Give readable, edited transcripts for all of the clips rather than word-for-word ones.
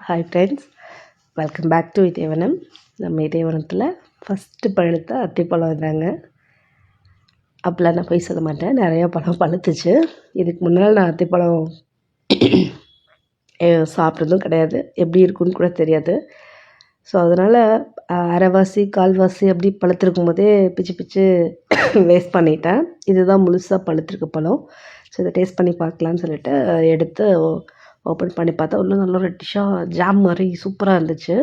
Hi friends, welcome back to இதேவனம். நம்ம இதேவனத்தில் ஃபஸ்ட்டு பழுத்த அத்திப்பழம் இருந்தாங்க. அப்போலாம் நான் போய் சொல்ல மாட்டேன், நிறையா பழம் பழுத்துச்சு. இதுக்கு முன்னால் நான் அத்திப்பழம் சாப்பிட்றதும் கிடையாது, எப்படி இருக்குன்னு கூட தெரியாது. ஸோ அதனால் அரைவாசி கால்வாசி அப்படி பழுத்திருக்கும் போதே பிச்சு பிச்சு வேஸ்ட் பண்ணிட்டேன். இதுதான் முழுசாக பழுத்திருக்கு பழம். ஸோ இதை டேஸ்ட் பண்ணி பார்க்கலான்னு சொல்லிட்டு எடுத்து ஓப்பன் பண்ணி பார்த்தா இன்னும் நல்லா ரெட்டிஷாக ஜாம் மாதிரி சூப்பராக இருந்துச்சு.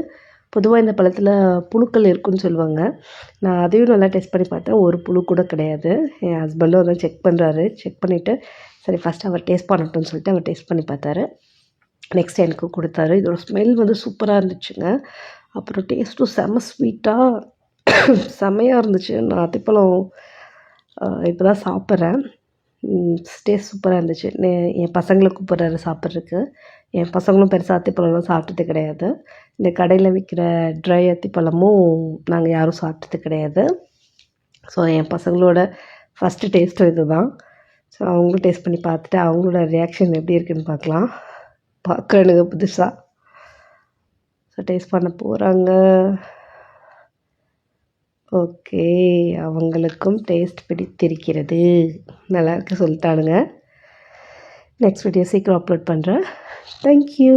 பொதுவாக இந்த பழத்தில் புழுக்கள் இருக்குன்னு சொல்லுவாங்க. நான் அதையும் நல்லா டேஸ்ட் பண்ணி பார்த்தேன், ஒரு புழு கூட கிடையாது. என் ஹஸ்பண்டும் அதான் செக் பண்ணுறாரு. செக் பண்ணிவிட்டு சரி ஃபஸ்ட்டு அவர் டேஸ்ட் பண்ணட்டும்னு சொல்லிட்டு அவர் டேஸ்ட் பண்ணி பார்த்தாரு. நெக்ஸ்ட் எனக்கு கொடுத்தாரு. இதோட ஸ்மெல் வந்து சூப்பராக இருந்துச்சுங்க. அப்புறம் டேஸ்ட்டும் செம்ம ஸ்வீட்டாக செம்மையாக இருந்துச்சு. நான் அத்திப்பழம் இப்போ தான் சாப்பிட்றேன். டேஸ்ட் சூப்பராக இருந்துச்சு. என் பசங்களை கூப்பிட்றாரு சாப்பிட்றதுக்கு. என் பசங்களும் பெருசாக அத்திப்பழம்லாம் சாப்பிட்டது கிடையாது. இந்த கடையில் விற்கிற ட்ரை அத்திப்பழமும் நாங்கள் யாரும் சாப்பிட்டது கிடையாது. ஸோ என் பசங்களோட ஃபஸ்ட்டு டேஸ்ட்டும் இது தான். ஸோ அவங்களும் டேஸ்ட் பண்ணி பார்த்துட்டு அவங்களோட ரியாக்ஷன் எப்படி இருக்குதுன்னு பார்க்கலாம். பார்க்கணுங்க புதுசாக. ஸோ டேஸ்ட் பண்ண போகிறாங்க. ஓகே, அவங்களுக்கும் டேஸ்ட் பிடித்திருக்கிறது, நல்லாயிருக்கு சொல்லிட்டானுங்க. நெக்ஸ்ட் வீடியோ சீக்கிரம் அப்லோட் பண்ணுறேன். தேங்க்யூ.